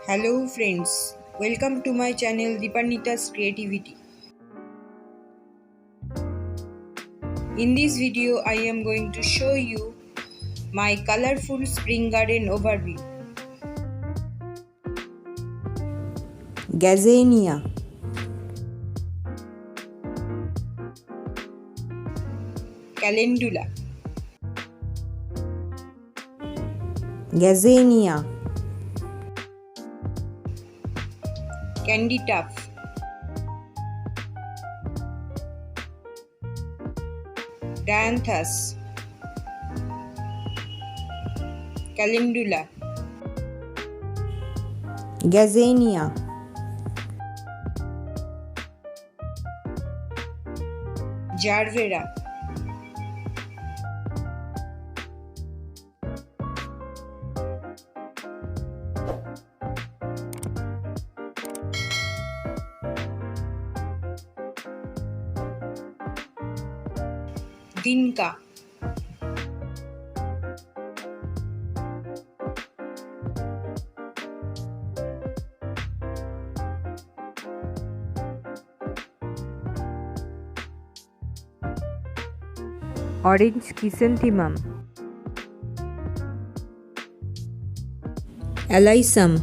Hello friends, welcome to my channel Deepanita's Creativity. In this video I am going to show you my colorful spring garden overview. Gazania, Calendula, Gazania, Candy Tuff, Dianthus, Calendula, Gazania, Jarvera, Vinca, Orange Chrysanthemum, Alyssum,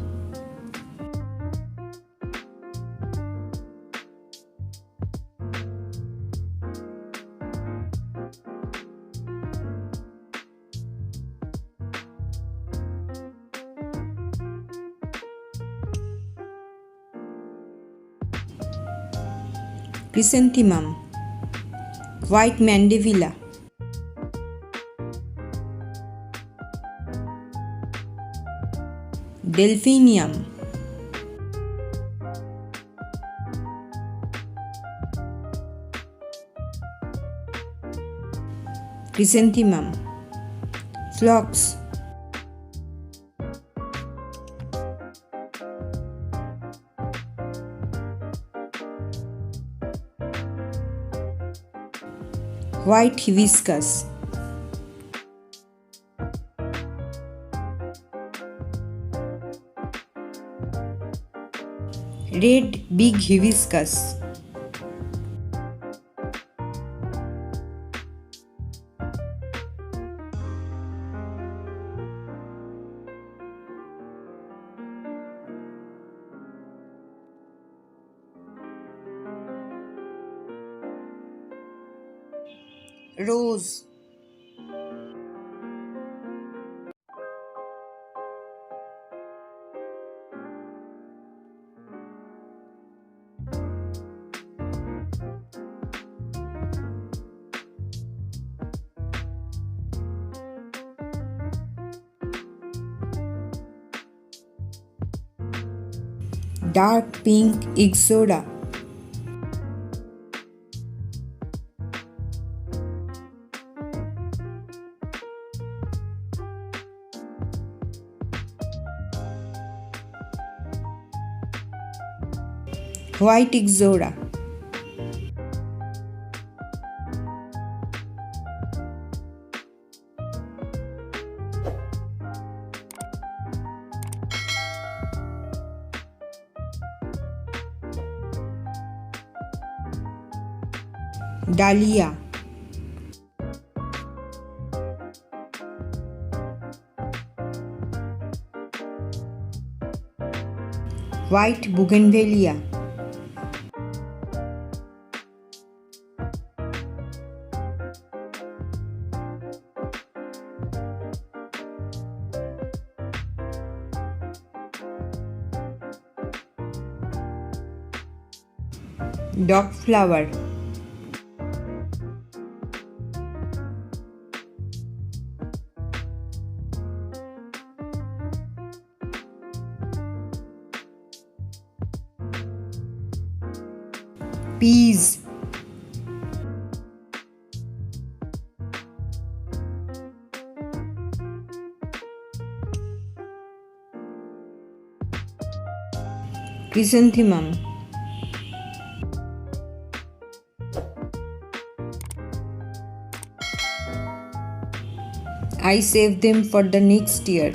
Chrysanthemum, White Mandevilla, Delphinium, Chrysanthemum, Phlox, White Hibiscus, Red Big Hibiscus, Rose, Dark Pink Ixoda, White Ixoda, Dahlia, White Bougainvillea, Dog Flower, Peas, Chrysanthemum, I save them for the next year.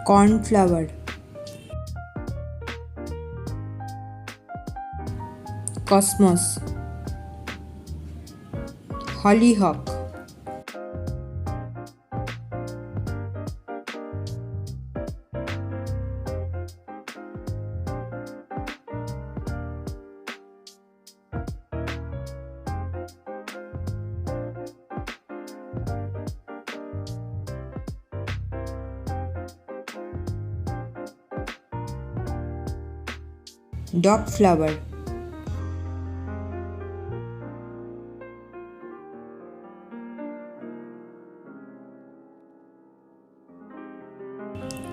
cornflower, cosmos, hollyhock, dog flower,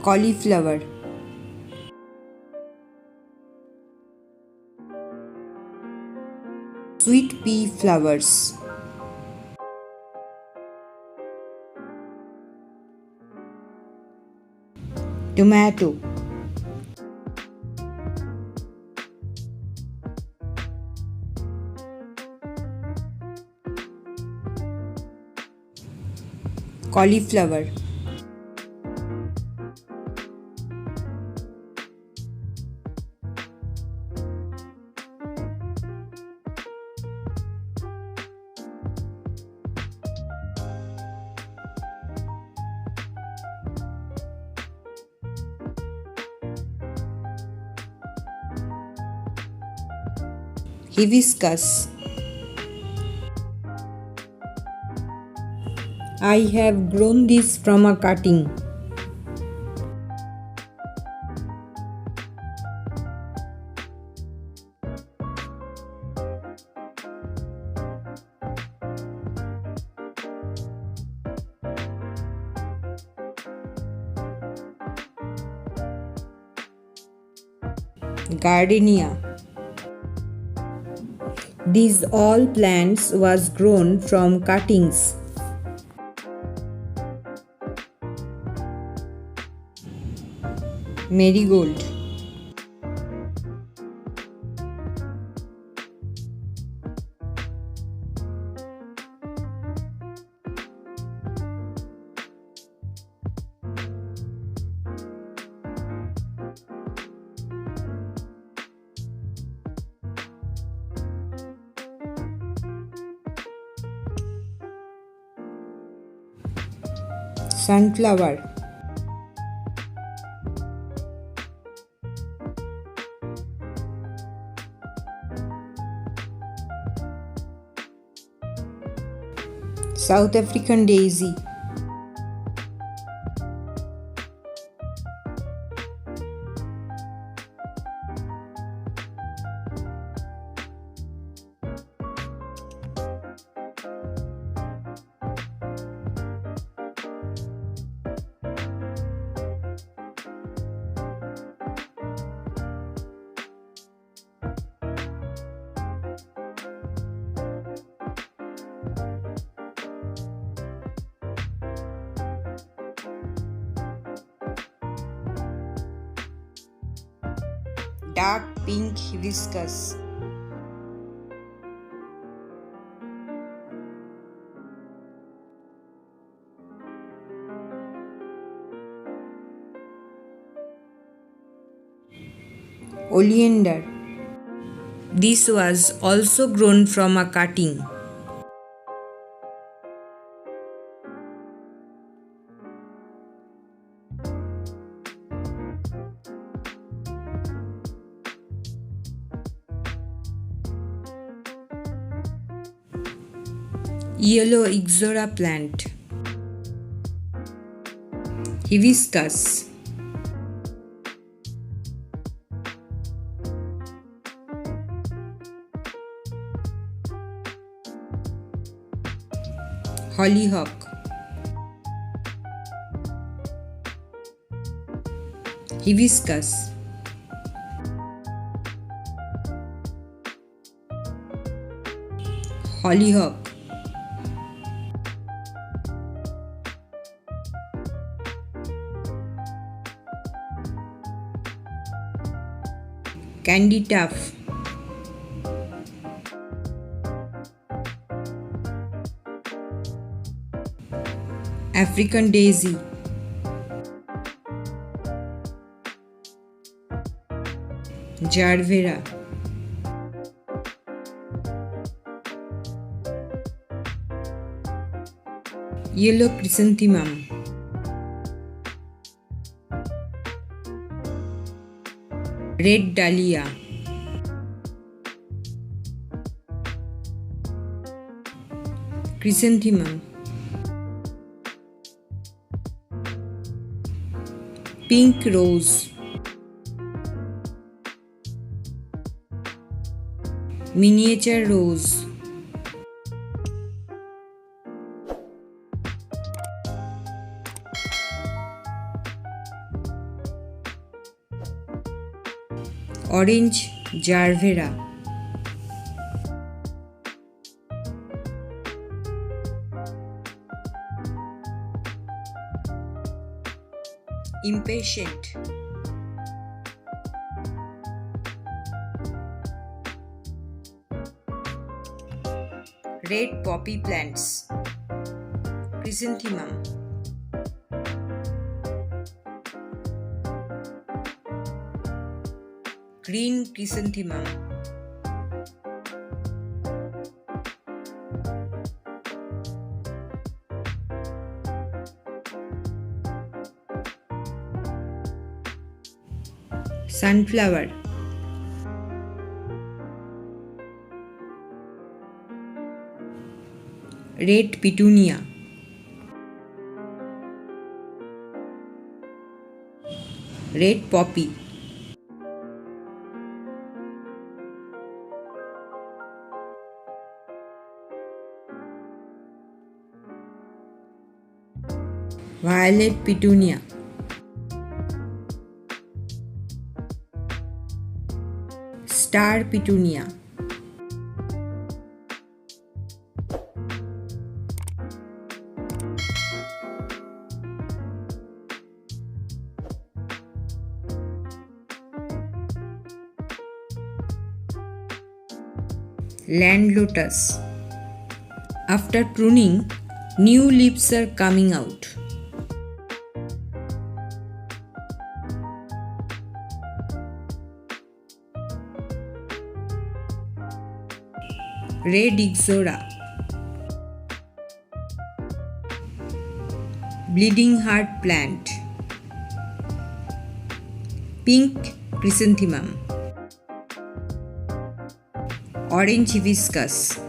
cauliflower, sweet pea flowers, tomato, cauliflower, hibiscus. I have grown this from a cutting. Gardenia. These all plants was grown from cuttings. Marigold, sunflower, South African daisy, dark pink hibiscus, oleander. This was also grown from a cutting. Yellow ixora plant, hibiscus, hollyhock, hibiscus, hollyhock, candy tuft, African daisy, Jarvera, Yellow Chrysanthemum, Red Dahlia, Chrysanthemum, Pink Rose, Miniature Rose, Orange Jarvera, Impatient, Red Poppy Plants, Chrysanthemum, Green Chrysanthemum, Sunflower, Red Petunia, Red Poppy, Violet Petunia, Star Petunia, Land Lotus. After pruning, new leaves are coming out. Red Ixora, Bleeding Heart Plant, Pink Chrysanthemum, Orange Hibiscus,